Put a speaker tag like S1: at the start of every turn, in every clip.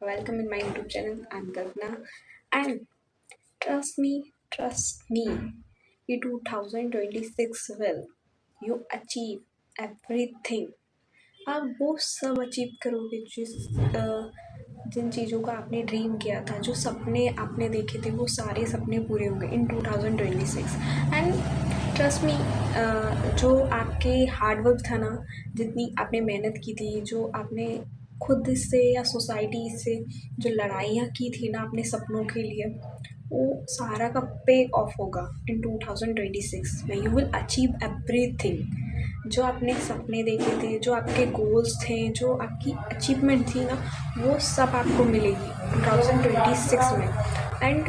S1: Welcome in my YouTube channel. I'm Kalpana, and trust me, in 2026 will you achieve everything. आप वो सब achieve करोगे जिन चीज़ों का आपने ड्रीम किया था, जो सपने आपने देखे थे, वो सारे सपने पूरे होंगे इन 2026। एंड ट्रस्ट मी, जो आपके हार्डवर्क था ना, जितनी आपने मेहनत की थी, जो आपने खुद से या सोसाइटी से जो लड़ाइयाँ की थी ना अपने सपनों के लिए, वो सारा का पे ऑफ होगा इन 2026 में। You will achieve everything. जो आपने सपने देखे थे, जो आपके गोल्स थे, जो आपकी अचीवमेंट थी ना, वो सब आपको मिलेगी 2026 में। एंड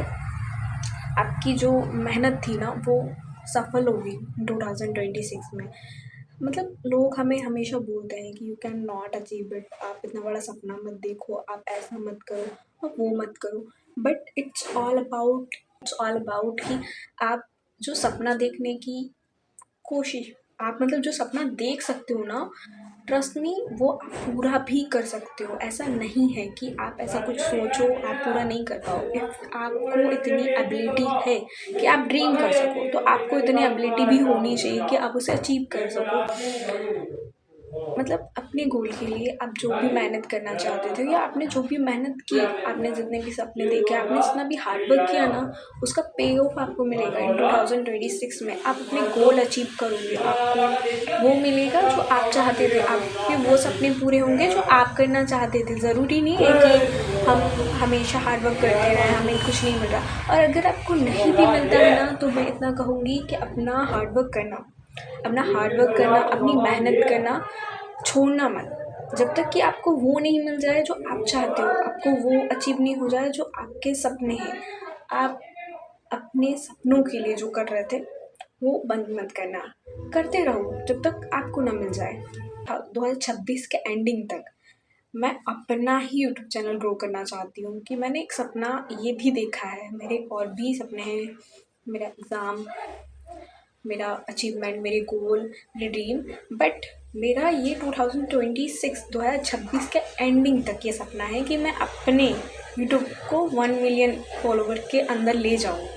S1: आपकी जो मेहनत थी ना, वो सफल होगी 2026 में। मतलब लोग हमें हमेशा बोलते हैं कि you can not achieve it, आप इतना बड़ा सपना मत देखो, आप ऐसा मत करो, आप वो मत करो। बट इट्स ऑल अबाउट कि आप जो सपना देखने की कोशिश, आप मतलब जो सपना देख सकते हो ना, ट्रस्ट मी, वो आप पूरा भी कर सकते हो। ऐसा नहीं है कि आप ऐसा कुछ सोचो आप पूरा नहीं कर पाओ। इफ़ आपको इतनी एबिलिटी है कि आप ड्रीम कर सको, तो आपको इतनी एबिलिटी भी होनी चाहिए कि आप उसे अचीव कर सको। मतलब अपने गोल के लिए आप जो भी मेहनत करना चाहते थे, या आपने जो भी मेहनत की, आपने जितने भी सपने देखे, आपने जितना भी हार्ड वर्क किया ना, उसका पे ऑफ आपको मिलेगा इन 2026 में। आप अपने गोल अचीव करोगे, आपको वो मिलेगा जो आप चाहते थे, आपके वो सपने पूरे होंगे जो आप करना चाहते थे। ज़रूरी नहीं है कि हम हमेशा हार्ड वर्क करते रहें, हमें कुछ नहीं मिल रहा। और अगर आपको नहीं भी मिलता है ना, तो मैं इतना कहूँगी कि अपना हार्ड वर्क करना, अपनी मेहनत करना छोड़ना मत। जब तक कि आपको वो नहीं मिल जाए जो आप चाहते हो, आपको वो अचीव नहीं हो जाए जो आपके सपने हैं, आप अपने सपनों के लिए जो कर रहे थे, वो बंद मत करना। करते रहो जब तक आपको ना मिल जाए। 2026 के एंडिंग तक मैं अपना ही यूट्यूब चैनल ग्रो करना चाहती हूँ कि मैंने एक सपना ये भी देखा है, मेरे और भी सपने हैं। मेरा एग्ज़ाम, मेरा अचीवमेंट, मेरे गोल, मेरे ड्रीम। बट मेरा ये 2026 के एंडिंग तक ये सपना है कि मैं अपने यूट्यूब को 1 मिलियन फॉलोवर के अंदर ले जाऊँ।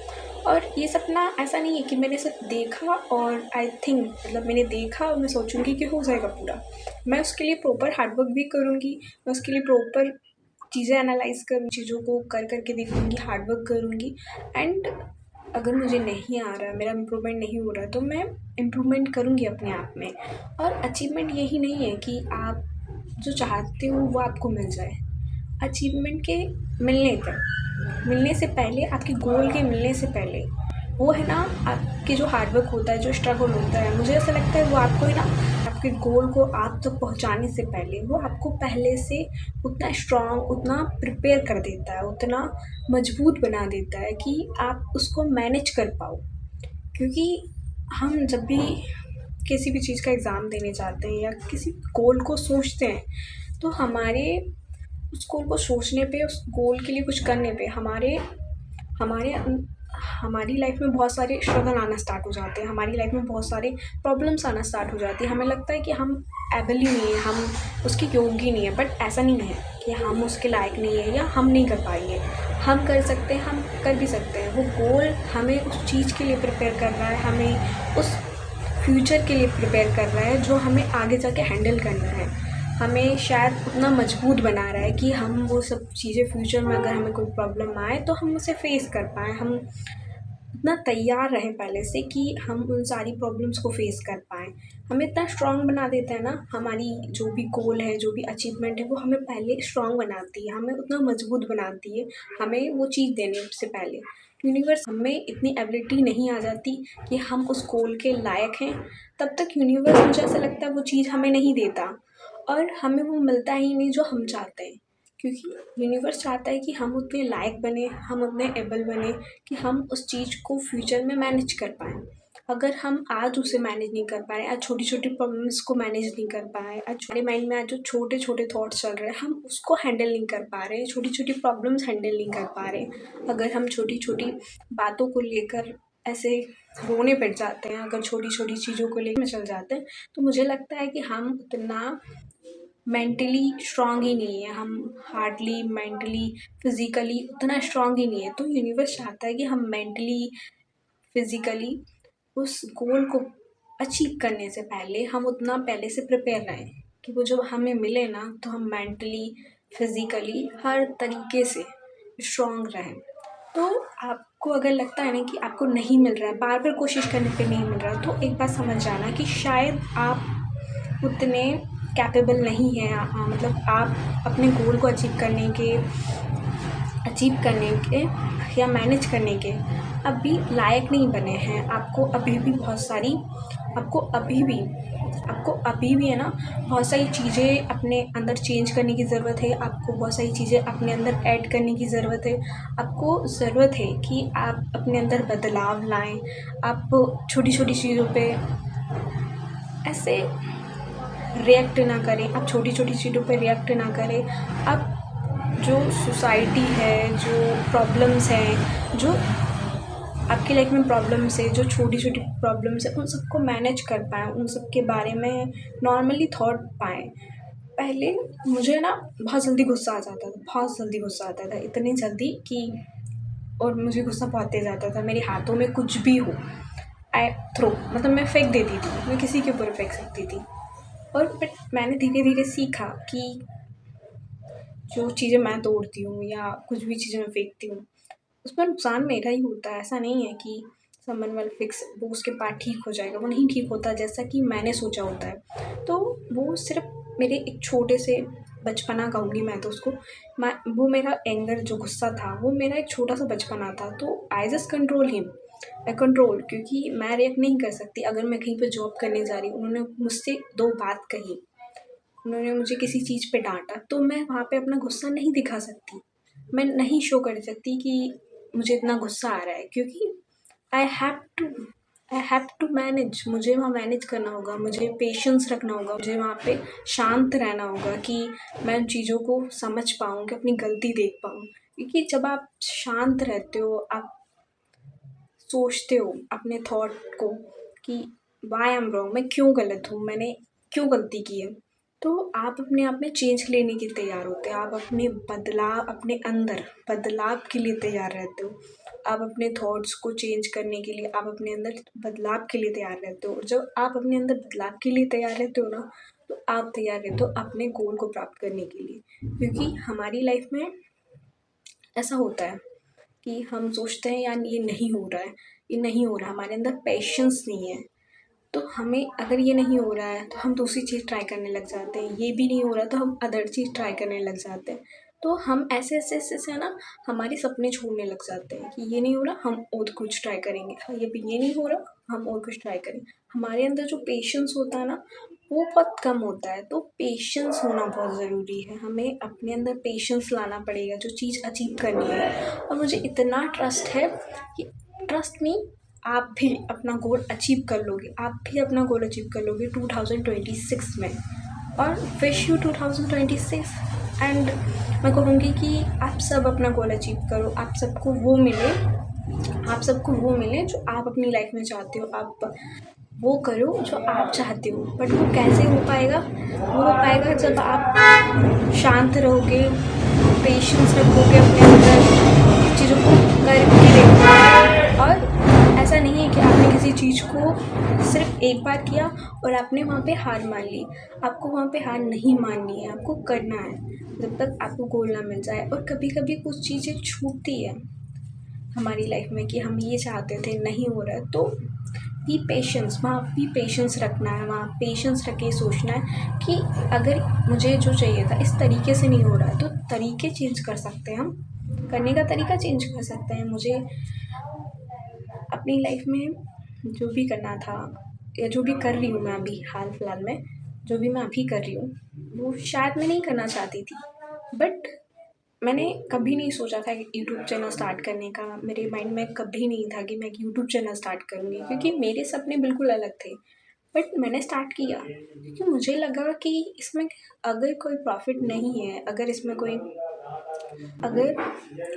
S1: और ये सपना ऐसा नहीं है कि मैंने सिर्फ देखा और आई थिंक, मतलब मैंने देखा और मैं सोचूंगी कि हो जाएगा पूरा। मैं उसके लिए प्रॉपर हार्डवर्क भी करूँगी, मैं उसके लिए प्रॉपर चीज़ें एनालाइज करूँ, चीज़ों को कर करके देखूँगी, हार्डवर्क करूँगी। एंड अगर मुझे नहीं आ रहा है, मेरा इम्प्रूवमेंट नहीं हो रहा है, तो मैं इम्प्रूवमेंट करूँगी अपने आप में। और अचीवमेंट यही नहीं है कि आप जो चाहते हो वो आपको मिल जाए। अचीवमेंट के मिलने से पहले, आपके गोल के मिलने से पहले, वो है ना, आपके जो हार्डवर्क होता है, जो स्ट्रगल होता है, मुझे ऐसा लगता है वो आपको है ना, आपके गोल को आप तक पहुंचाने से पहले वो आपको पहले से उतना स्ट्रॉन्ग, उतना प्रिपेयर कर देता है, उतना मजबूत बना देता है कि आप उसको मैनेज कर पाओ। क्योंकि हम जब भी किसी भी चीज़ का एग्ज़ाम देने जाते हैं या किसी गोल को सोचते हैं, तो हमारे उस गोल को सोचने पे, उस गोल के लिए कुछ करने पे हमारे हमारी लाइफ में बहुत सारे स्ट्रगल आना स्टार्ट हो जाते हैं, हमारी लाइफ में बहुत सारे प्रॉब्लम्स आना स्टार्ट हो जाती है। हमें लगता है कि हम एबल ही नहीं है, हम उसके योग्य ही नहीं है। बट ऐसा नहीं है कि हम उसके लायक नहीं है या हम नहीं कर पाएंगे। हम कर सकते हैं, हम कर भी सकते हैं। वो गोल हमें उस चीज़ के लिए प्रिपेयर कर रहा है, हमें उस फ्यूचर के लिए प्रिपेयर कर रहा है जो हमें आगे जाके हैंडल करना है। हमें शायद उतना मजबूत बना रहा है कि हम वो सब चीज़ें फ्यूचर में अगर हमें कोई प्रॉब्लम आए तो हम उसे फेस कर पाएँ, हम इतना तैयार रहें पहले से कि हम उन सारी प्रॉब्लम्स को फेस कर पाएँ। हमें इतना स्ट्रॉन्ग बना देता है ना, हमारी जो भी गोल है, जो भी अचीवमेंट है, वो हमें पहले स्ट्रॉन्ग बनाती है, हमें उतना मजबूत बनाती है, हमें वो चीज़ देने से पहले। यूनिवर्स हमें इतनी एबिलिटी नहीं आ जाती कि हम उस गोल के लायक हैं, तब तक यूनिवर्स, मुझे ऐसा लगता है, वो चीज़ हमें नहीं देता और हमें वो मिलता ही नहीं जो हम चाहते हैं। क्योंकि यूनिवर्स चाहता है कि हम उतने लायक बने, हम उतने एबल बने कि हम उस चीज़ को फ्यूचर में मैनेज कर पाएँ। अगर हम आज उसे मैनेज नहीं कर पा रहे, आज छोटी-छोटी प्रॉब्लम्स को मैनेज नहीं कर पाए, आज हमारे माइंड में आज जो छोटे-छोटे थॉट्स चल रहे हैं, हम उसको हैंडल नहीं कर पा रहे, छोटी-छोटी प्रॉब्लम्स हैंडल नहीं कर पा रहे, अगर हम छोटी-छोटी बातों को लेकर ऐसे रोने बैठ जाते हैं, अगर छोटी-छोटी चीज़ों को लेकर चल जाते हैं, तो मुझे लगता है कि हम उतना मेंटली स्ट्रांग ही नहीं है, हम हार्डली मेंटली फिज़िकली उतना स्ट्रांग ही नहीं है। तो यूनिवर्स चाहता है कि हम मेंटली फिज़िकली उस गोल को अचीव करने से पहले हम उतना पहले से प्रिपेयर रहें कि वो जब हमें मिले ना तो हम मेंटली फिज़िकली हर तरीके से स्ट्रांग रहें। तो आपको अगर लगता है ना कि आपको नहीं मिल रहा है, बार बार कोशिश करने पे नहीं मिल रहा, तो एक बात समझ जाना कि शायद आप उतने कैपेबल नहीं हैं, मतलब आप अपने गोल को अचीव करने के या मैनेज करने के अभी लायक नहीं बने हैं। आपको अभी भी है ना बहुत सारी चीज़ें अपने अंदर चेंज करने की ज़रूरत है। आपको बहुत सारी चीज़ें अपने अंदर ऐड करने की ज़रूरत है। आपको ज़रूरत है कि आप अपने अंदर बदलाव लाएँ। आप छोटी-छोटी चीज़ों पे ऐसे रिएक्ट ना करें, आप छोटी-छोटी चीज़ों पे रिएक्ट ना करें। आप जो सोसाइटी है, जो प्रॉब्लम्स हैं, जो आपकी लाइफ में प्रॉब्लम्स है, जो छोटी-छोटी प्रॉब्लम्स है, उन सबको मैनेज कर पाएँ, उन सब के बारे में नॉर्मली थॉट पाएँ। पहले मुझे ना बहुत जल्दी गुस्सा आ जाता था, बहुत जल्दी गुस्सा आता था, इतनी जल्दी कि और मुझे गुस्सा बहुत तेज़ आता था। मेरे हाथों में कुछ भी हो, आई थ्रो मतलब मैं फेंक देती थी, मैं किसी के ऊपर फेंक सकती थी। और बट मैंने धीरे-धीरे सीखा कि जो चीज़ें मैं तोड़ती हूँ या कुछ भी चीज़ें मैं फेंकती हूँ, उसमें नुकसान मेरा ही होता है। ऐसा नहीं है कि समवन विल फिक्स, वो उसके बाद ठीक हो जाएगा, वो नहीं ठीक होता जैसा कि मैंने सोचा होता है। तो वो सिर्फ़ मेरे एक छोटे से बचपना कहूँगी मैं तो उसको, मैं वो मेरा एंगर जो गुस्सा था, वो मेरा एक छोटा-सा बचपना था। तो I just control him, I control, क्योंकि मैं रिएक्ट नहीं कर सकती। अगर मैं कहीं पे जॉब करने जा रही हूँ, उन्होंने मुझसे 2 बात कही, उन्होंने मुझे किसी चीज़ पे डाँटा, तो मैं वहाँ पे अपना गुस्सा नहीं दिखा सकती। मैं नहीं शो कर सकती कि मुझे इतना गुस्सा आ रहा है, क्योंकि I have to I have to manage, मुझे वहाँ मैनेज करना होगा, मुझे पेशेंस रखना होगा, मुझे वहाँ पे शांत रहना होगा कि मैं उन चीज़ों को समझ पाऊँ, कि अपनी गलती देख पाऊँ। क्योंकि जब आप शांत रहते हो, आप सोचते हो अपने थॉट को कि व्हाई आई एम रॉन्ग, मैं क्यों गलत हूँ, मैंने क्यों गलती की है, तो आप अपने आप में चेंज लेने के तैयार होते हैं। आप अपने अंदर बदलाव के लिए तैयार रहते हो। आप अपने थॉट्स को चेंज करने के लिए, आप अपने अंदर बदलाव के लिए तैयार रहते हो। और जब आप अपने अंदर बदलाव के लिए तैयार रहते हो ना, तो आप तैयार रहते हो अपने गोल को प्राप्त करने के लिए। क्योंकि हमारी लाइफ में ऐसा होता है कि हम सोचते हैं यार ये नहीं हो रहा है, ये नहीं हो रहा है, हमारे अंदर पेशेंस नहीं है। तो हमें अगर ये नहीं हो रहा है तो हम दूसरी चीज़ ट्राई करने लग जाते हैं, ये भी नहीं हो रहा तो हम अदर चीज़ ट्राई करने लग जाते हैं। तो हम ऐसे से ना हमारे सपने छोड़ने लग जाते हैं कि ये नहीं हो रहा, हम और कुछ ट्राई करेंगे, हाँ ये नहीं हो रहा, हम और कुछ ट्राई करेंगे। हमारे अंदर जो पेशेंस होता है ना, वो बहुत कम होता है। तो पेशेंस होना बहुत ज़रूरी है, हमें अपने अंदर पेशेंस लाना पड़ेगा जो चीज़ अचीव करनी है। और मुझे इतना ट्रस्ट है कि ट्रस्ट मी, आप भी अपना गोल अचीव कर लोगे, आप भी अपना गोल अचीव कर लोगे 2026 में। और विश यू 2026। एंड मैं कहूँगी कि आप सब अपना गोल अचीव करो, आप सबको वो मिले जो आप अपनी लाइफ में चाहते हो। आप वो करो जो आप चाहते हो, बट वो कैसे हो पाएगा? वो हो पाएगा जब आप शांत रहोगे, पेशेंस रखोगे अपने अंदर, चीज़ों को करके देखोगे। और ऐसा नहीं है कि आपने किसी चीज़ को सिर्फ एक बार किया और आपने वहाँ पे हार मान ली। आपको वहाँ पे हार नहीं माननी है, आपको करना है जब तक आपको गोल ना मिल जाए। और कभी-कभी कुछ चीज़ें छूटती है हमारी लाइफ में कि हम ये चाहते थे, नहीं हो रहा है, तो बी पेशेंस रखना है, वहाँ पेशेंस रख के सोचना है कि अगर मुझे जो चाहिए था इस तरीके से नहीं हो रहा है, तो तरीके चेंज कर सकते हैं हम, करने का तरीका चेंज कर सकते हैं। मुझे अपनी लाइफ में जो भी करना था या जो भी कर रही हूँ मैं अभी हाल-फिलहाल में, जो भी मैं अभी कर रही हूँ, वो शायद मैं नहीं करना चाहती थी। बट मैंने कभी नहीं सोचा था कि यूट्यूब चैनल स्टार्ट करने का, मेरे माइंड में कभी नहीं था कि मैं एक यूट्यूब चैनल स्टार्ट करूँगी, क्योंकि मेरे सपने बिल्कुल अलग थे। बट मैंने स्टार्ट किया क्योंकि मुझे लगा कि इसमें अगर कोई प्रॉफ़िट नहीं है, अगर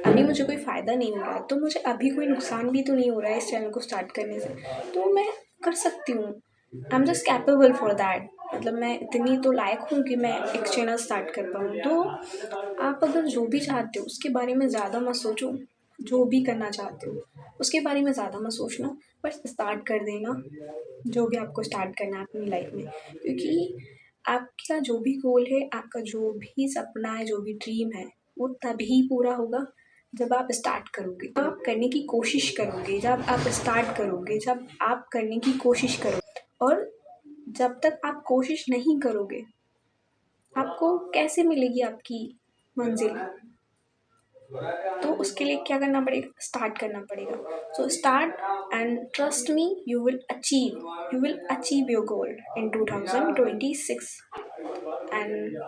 S1: अभी मुझे कोई फ़ायदा नहीं हो रहा है, तो मुझे अभी कोई नुकसान भी तो नहीं हो रहा है इस चैनल को स्टार्ट करने से, तो मैं कर सकती हूँ। I am just capable for that. मतलब मैं इतनी तो लायक हूँ कि मैं एक चैनल स्टार्ट कर पाऊँ। तो आप अगर जो भी चाहते हो उसके बारे में ज़्यादा मत सोचो, जो भी करना चाहते हो उसके बारे में ज़्यादा मत सोचना, बस स्टार्ट कर देना, जो भी आपको स्टार्ट करना है अपनी लाइफ में। क्योंकि आपका जो भी गोल है, आपका जो भी सपना है, जो भी ड्रीम है, वो तभी पूरा होगा जब आप स्टार्ट करोगे, जब आप करने की कोशिश करोगे, जब आप स्टार्ट करोगे, जब आप करने की कोशिश करोगे। और जब तक आप कोशिश नहीं करोगे, आपको कैसे मिलेगी आपकी मंजिल? तो उसके लिए क्या करना पड़ेगा? स्टार्ट करना पड़ेगा। So start and trust me, you will achieve your goal in 2026 and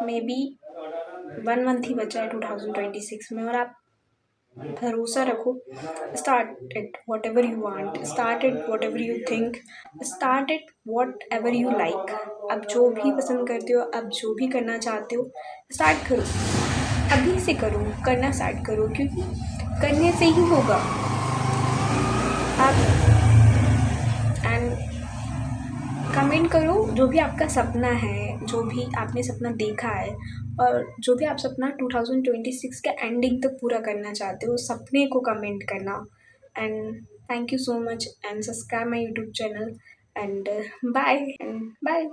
S1: maybe 1 month ही बचा है 2026 में, और आप भरोसा रखो। Start it whatever you want, start it whatever you think, start it whatever you like. आप जो भी पसंद करते हो, आप जो भी करना चाहते हो, स्टार्ट करो, अभी से करो, करना स्टार्ट करो, क्योंकि करने से ही होगा। आप एंड कमेंट करो जो भी आपका सपना है, जो भी आपने सपना देखा है, और जो भी आप सपना 2026 के एंडिंग तक पूरा करना चाहते हो, उस सपने को कमेंट करना। And thank you so much and subscribe my YouTube channel and bye.